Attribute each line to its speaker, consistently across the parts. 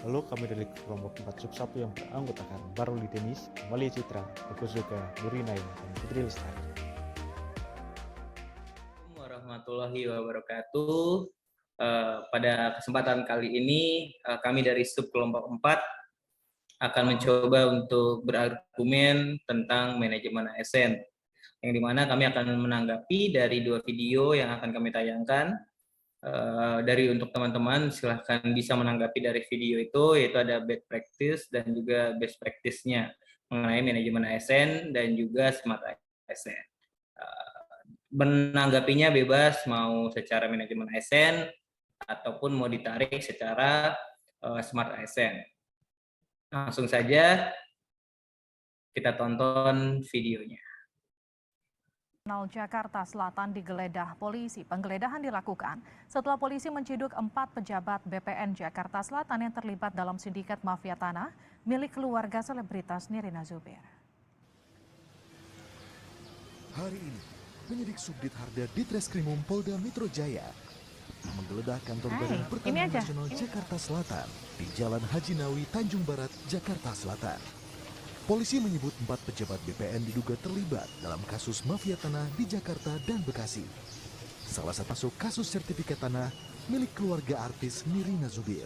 Speaker 1: Halo, kami dari kelompok 4 sub 1 yang beranggotakan Baruli Denis, Amalia Citra, Agus Yoga, Nurinain, dan Putri Lestari.
Speaker 2: Warahmatullahi wabarakatuh. Pada kesempatan kali ini kami dari sub kelompok 4 akan mencoba untuk berargumen tentang manajemen ASN, yang dimana kami akan menanggapi dari 2 video yang akan kami tayangkan. Dari untuk teman-teman silahkan bisa menanggapi dari video itu, yaitu ada bad practice dan juga best practice-nya mengenai manajemen ASN dan juga smart ASN. Menanggapinya bebas, mau secara manajemen ASN ataupun mau ditarik secara smart ASN. Langsung saja kita tonton videonya.
Speaker 3: Jakarta Selatan digeledah polisi. Penggeledahan dilakukan setelah polisi menciduk 4 pejabat BPN Jakarta Selatan yang terlibat dalam sindikat mafia tanah milik keluarga selebritas Nirina Zubir.
Speaker 4: Hari ini, penyidik Subdit Harda Ditreskrimum Polda Metro Jaya menggeledah kantor Badan Pertanahan Nasional Jakarta Selatan di Jalan Haji Nawi, Tanjung Barat, Jakarta Selatan. Polisi menyebut 4 pejabat BPN diduga terlibat dalam kasus mafia tanah di Jakarta dan Bekasi. Salah satu masuk kasus sertifikat tanah milik keluarga artis Nirina Zubir.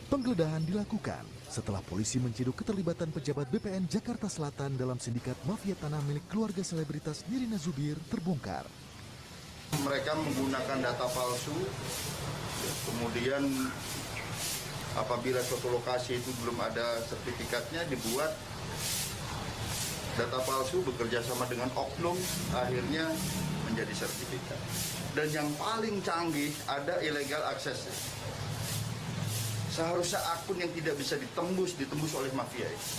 Speaker 4: Penggeledahan dilakukan setelah polisi menciduk keterlibatan pejabat BPN Jakarta Selatan dalam sindikat mafia tanah milik keluarga selebritas Nirina Zubir terbongkar.
Speaker 5: Mereka menggunakan data palsu, kemudian apabila suatu lokasi itu belum ada sertifikatnya dibuat data palsu bekerja sama dengan oknum, akhirnya menjadi sertifikat. Dan yang paling canggih ada illegal access. Seharusnya akun yang tidak bisa ditembus oleh mafia itu.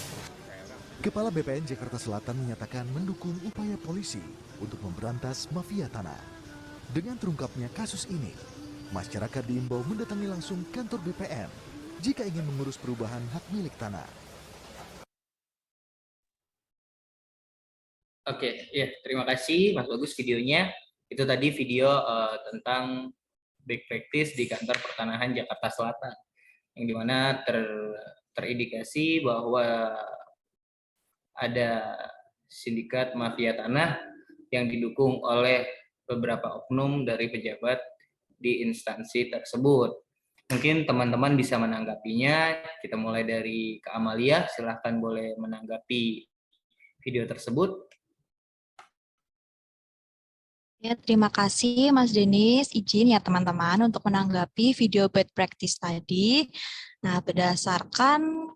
Speaker 4: Kepala BPN Jakarta Selatan menyatakan mendukung upaya polisi untuk memberantas mafia tanah. Dengan terungkapnya kasus ini, masyarakat diimbau mendatangi langsung kantor BPN jika ingin mengurus perubahan hak milik tanah.
Speaker 2: Oke, ya terima kasih Mas Bagus videonya. Itu tadi video tentang bad practice di kantor pertanahan Jakarta Selatan, yang dimana terindikasi bahwa ada sindikat mafia tanah yang didukung oleh beberapa oknum dari pejabat di instansi tersebut. Mungkin teman-teman bisa menanggapinya. Kita mulai dari Kak Amalia, silahkan boleh menanggapi video tersebut.
Speaker 6: Ya, terima kasih Mas Denis. Izin ya teman-teman untuk menanggapi video bad practice tadi. Nah, berdasarkan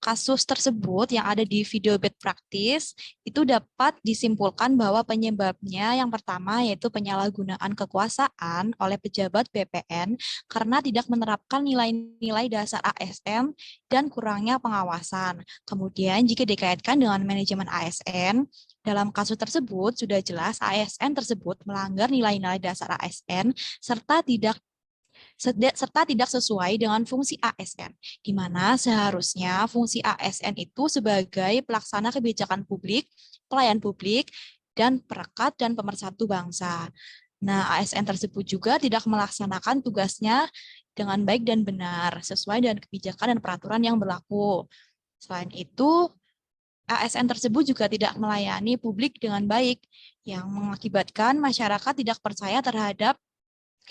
Speaker 6: kasus tersebut yang ada di video bad practice, itu dapat disimpulkan bahwa penyebabnya yang pertama yaitu penyalahgunaan kekuasaan oleh pejabat BPN karena tidak menerapkan nilai-nilai dasar ASN dan kurangnya pengawasan. Kemudian jika dikaitkan dengan manajemen ASN, dalam kasus tersebut sudah jelas ASN tersebut melanggar nilai-nilai dasar ASN serta tidak sesuai dengan fungsi ASN, di mana seharusnya fungsi ASN itu sebagai pelaksana kebijakan publik, pelayan publik, dan perekat dan pemersatu bangsa. Nah, ASN tersebut juga tidak melaksanakan tugasnya dengan baik dan benar, sesuai dengan kebijakan dan peraturan yang berlaku. Selain itu, ASN tersebut juga tidak melayani publik dengan baik, yang mengakibatkan masyarakat tidak percaya terhadap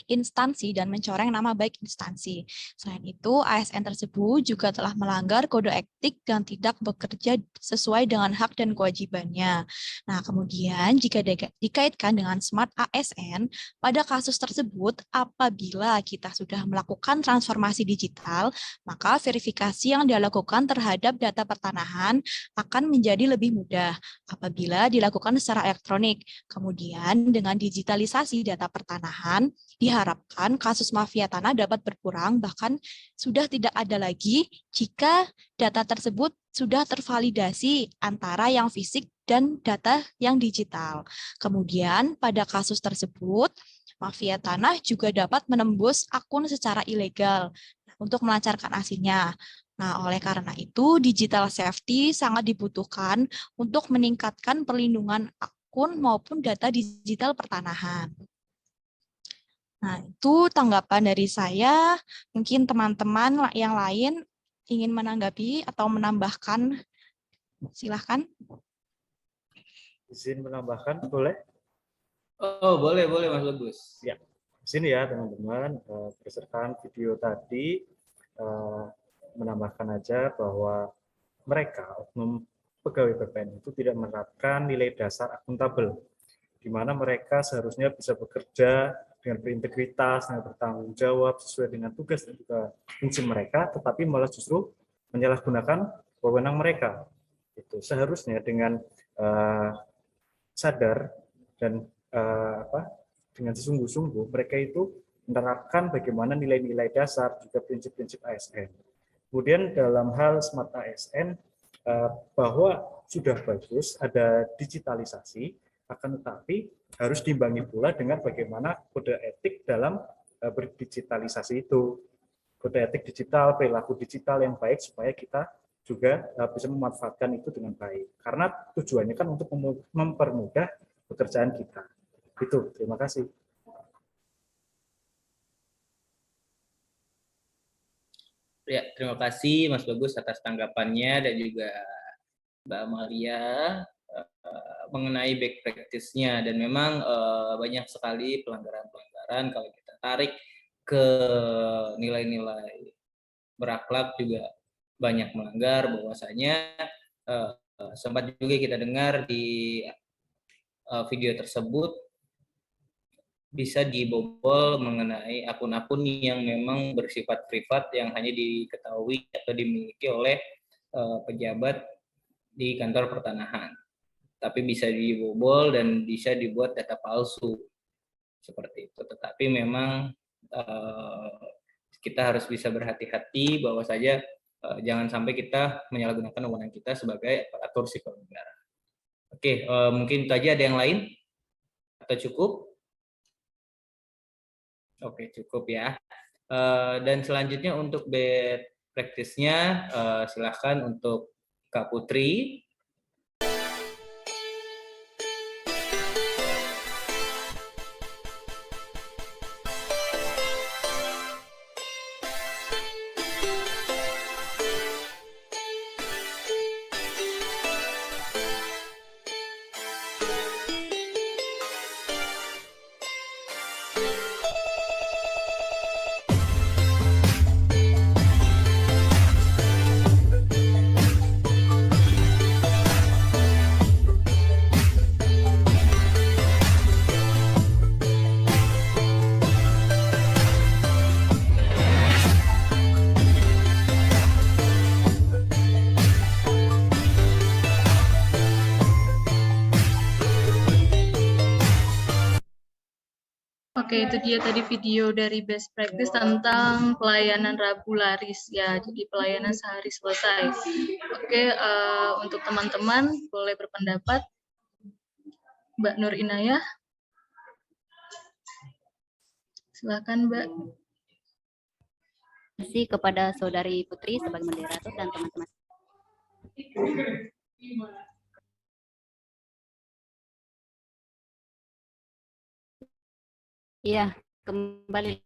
Speaker 6: instansi dan mencoreng nama baik instansi. Selain itu, ASN tersebut juga telah melanggar kode etik dan tidak bekerja sesuai dengan hak dan kewajibannya. Nah, kemudian jika dikaitkan dengan smart ASN, pada kasus tersebut apabila kita sudah melakukan transformasi digital, maka verifikasi yang dilakukan terhadap data pertanahan akan menjadi lebih mudah apabila dilakukan secara elektronik. Kemudian dengan digitalisasi data pertanahan, diharapkan kasus mafia tanah dapat berkurang, bahkan sudah tidak ada lagi jika data tersebut sudah tervalidasi antara yang fisik dan data yang digital. Kemudian pada kasus tersebut, mafia tanah juga dapat menembus akun secara ilegal untuk melancarkan aksinya. Nah, oleh karena itu, digital safety sangat dibutuhkan untuk meningkatkan perlindungan akun maupun data digital pertanahan. Nah, itu tanggapan dari saya. Mungkin teman-teman yang lain ingin menanggapi atau menambahkan? Silahkan.
Speaker 1: Izin menambahkan, boleh?
Speaker 2: Oh, boleh Mas Bagus.
Speaker 1: Ya, di sini ya teman-teman, berdasarkan video tadi, menambahkan aja bahwa mereka, oknum pegawai BPN itu tidak menerapkan nilai dasar akuntabel, di mana mereka seharusnya bisa bekerja dengan berintegritas, dengan bertanggung jawab sesuai dengan tugas dan juga fungsi mereka, tetapi malah justru menyalahgunakan wewenang mereka. Itu seharusnya dengan sadar dan dengan sesungguh-sungguh mereka itu menerapkan bagaimana nilai-nilai dasar juga prinsip-prinsip ASN. Kemudian dalam hal smart ASN, bahwa sudah bagus ada digitalisasi, akan tetapi harus diimbangi pula dengan bagaimana kode etik dalam berdigitalisasi itu. Kode etik digital, perilaku digital yang baik supaya kita juga bisa memanfaatkan itu dengan baik. Karena tujuannya kan untuk mempermudah pekerjaan kita. Itu, terima kasih.
Speaker 2: Ya, terima kasih Mas Bagus atas tanggapannya dan juga Mbak Amalia mengenai back practice-nya, dan memang banyak sekali pelanggaran-pelanggaran kalau kita tarik ke nilai-nilai berakhlak juga banyak melanggar, bahwasanya sempat juga kita dengar di video tersebut bisa dibobol mengenai akun-akun yang memang bersifat privat yang hanya diketahui atau dimiliki oleh pejabat di kantor pertanahan. Tapi bisa dibobol dan bisa dibuat data palsu seperti itu. Tetapi memang kita harus bisa berhati-hati bahwa saja jangan sampai kita menyalahgunakan wewenang kita sebagai aparatur sipil negara. Oke, mungkin itu aja. Ada yang lain atau cukup? Oke, cukup ya. Dan selanjutnya untuk best practice-nya, silahkan untuk Kak Putri.
Speaker 7: Oke, itu dia tadi video dari best practice tentang pelayanan Rabu laris ya, jadi pelayanan sehari selesai. Oke, untuk teman-teman boleh berpendapat. Mbak Nur Inayah, silakan Mbak.
Speaker 8: Terima kasih kepada Saudari Putri sebagai moderator dan teman-teman. Iya, kembali.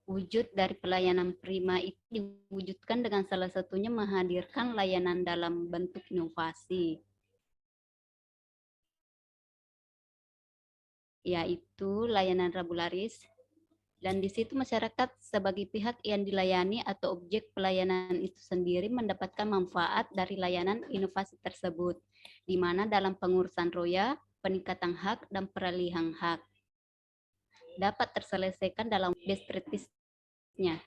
Speaker 8: Wujud dari pelayanan prima itu diwujudkan dengan salah satunya menghadirkan layanan dalam bentuk inovasi, yaitu layanan Rabu laris. Dan di situ masyarakat sebagai pihak yang dilayani atau objek pelayanan itu sendiri mendapatkan manfaat dari layanan inovasi tersebut, di mana dalam pengurusan roya, peningkatan hak, dan peralihan hak dapat terselesaikan dalam best practice-nya.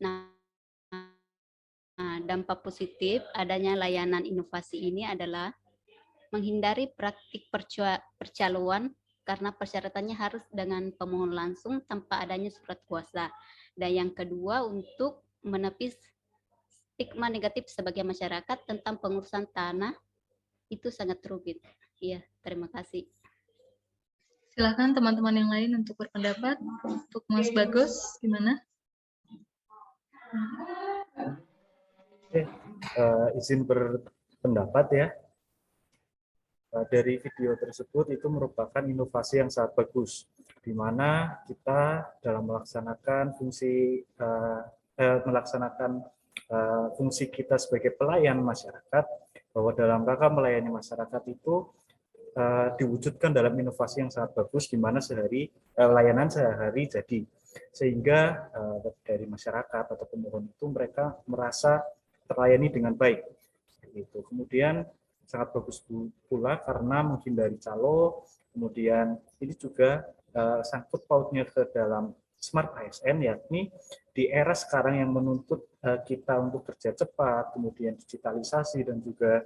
Speaker 8: Nah, dampak positif adanya layanan inovasi ini adalah menghindari praktik percaloan karena persyaratannya harus dengan pemohon langsung tanpa adanya surat kuasa. Dan yang kedua, untuk menepis stigma negatif sebagai masyarakat tentang pengurusan tanah itu sangat rumit. Iya, terima kasih.
Speaker 7: Silakan teman-teman yang lain untuk berpendapat. Untuk Mas Bagus, gimana?
Speaker 1: Izin berpendapat ya. dari video tersebut itu merupakan inovasi yang sangat bagus, di mana kita dalam melaksanakan fungsi fungsi kita sebagai pelayan masyarakat, bahwa dalam rangka melayani masyarakat itu diwujudkan dalam inovasi yang sangat bagus, di mana layanan sehari jadi, sehingga dari masyarakat atau pemohon itu mereka merasa terlayani dengan baik. Gitu. Kemudian sangat bagus pula karena menghindari calo, kemudian ini juga sangkut pautnya ke dalam Smart ASN, yakni di era sekarang yang menuntut kita untuk kerja cepat, kemudian digitalisasi, dan juga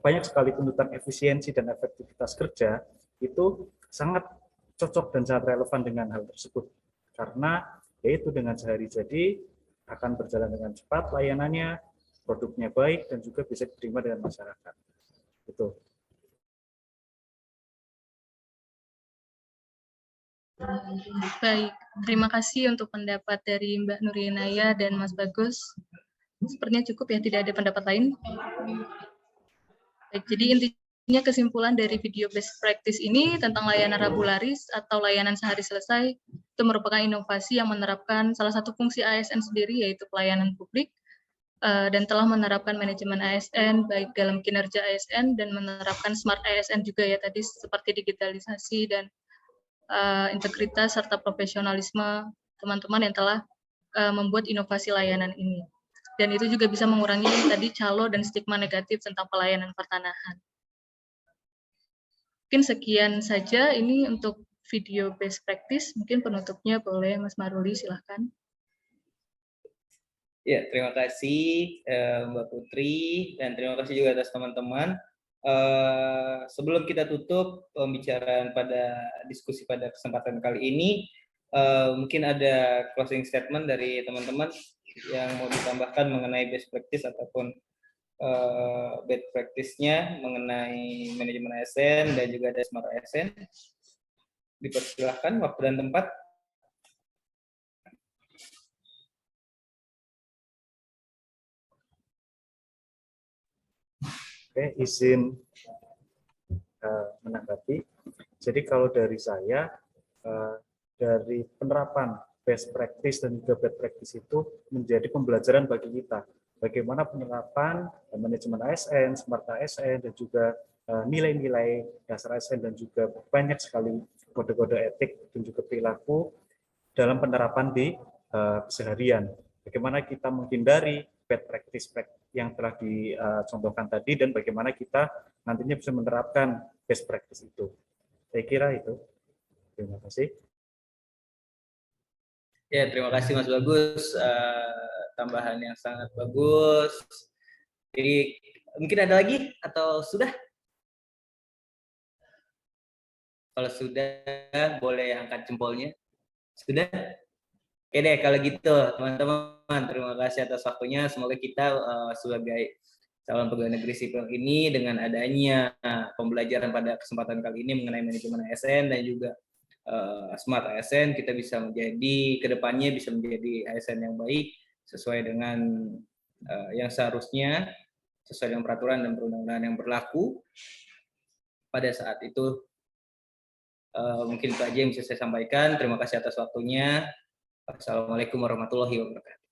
Speaker 1: banyak sekali tuntutan efisiensi dan efektivitas kerja, itu sangat cocok dan sangat relevan dengan hal tersebut. Karena yaitu dengan sehari jadi akan berjalan dengan cepat layanannya, produknya baik, dan juga bisa diterima dengan masyarakat. Gitu.
Speaker 7: Baik, terima kasih untuk pendapat dari Mbak Nurinaya dan Mas Bagus. Sepertinya cukup ya, tidak ada pendapat lain. Baik, jadi intinya kesimpulan dari video best practice ini tentang layanan Rabu Laris atau layanan sehari selesai itu merupakan inovasi yang menerapkan salah satu fungsi ASN sendiri, yaitu pelayanan publik, dan telah menerapkan manajemen ASN baik dalam kinerja ASN dan menerapkan smart ASN juga ya tadi, seperti digitalisasi dan integritas serta profesionalisme teman-teman yang telah membuat inovasi layanan ini. Dan itu juga bisa mengurangi tadi calo dan stigma negatif tentang pelayanan pertanahan. Mungkin sekian saja ini untuk video best practice. Mungkin penutupnya boleh Mas Maruli, silahkan.
Speaker 2: Ya, terima kasih Mbak Putri, dan terima kasih juga atas teman-teman. Sebelum kita tutup pembicaraan pada diskusi pada kesempatan kali ini, mungkin ada closing statement dari teman-teman yang mau ditambahkan mengenai best practice ataupun best practice-nya mengenai manajemen ASN dan juga ada smart ASN. Dipersilahkan waktu dan tempat.
Speaker 1: Oke, izin menanggapi. Jadi kalau dari saya, dari penerapan best practice dan juga bad practice itu menjadi pembelajaran bagi kita. Bagaimana penerapan manajemen ASN, smart ASN, dan juga nilai-nilai dasar ASN, dan juga banyak sekali kode-kode etik dan juga perilaku dalam penerapan di keseharian. Bagaimana kita menghindari bad practice yang telah dicontohkan tadi, dan bagaimana kita nantinya bisa menerapkan best practice itu. Saya kira itu. Terima kasih.
Speaker 2: Ya, terima kasih Mas Bagus. Tambahan yang sangat bagus. Jadi mungkin ada lagi atau sudah? Kalau sudah, boleh angkat jempolnya. Sudah? Oke deh, kalau gitu teman-teman, terima kasih atas waktunya. Semoga kita sebagai calon pegawai negeri sipil ini, dengan adanya pembelajaran pada kesempatan kali ini mengenai manajemen ASN dan juga smart ASN, kita bisa menjadi, kedepannya bisa menjadi ASN yang baik, sesuai dengan yang seharusnya, sesuai dengan peraturan dan perundang-undangan yang berlaku pada saat itu. Mungkin itu aja yang bisa saya sampaikan. Terima kasih atas waktunya. Assalamualaikum warahmatullahi wabarakatuh.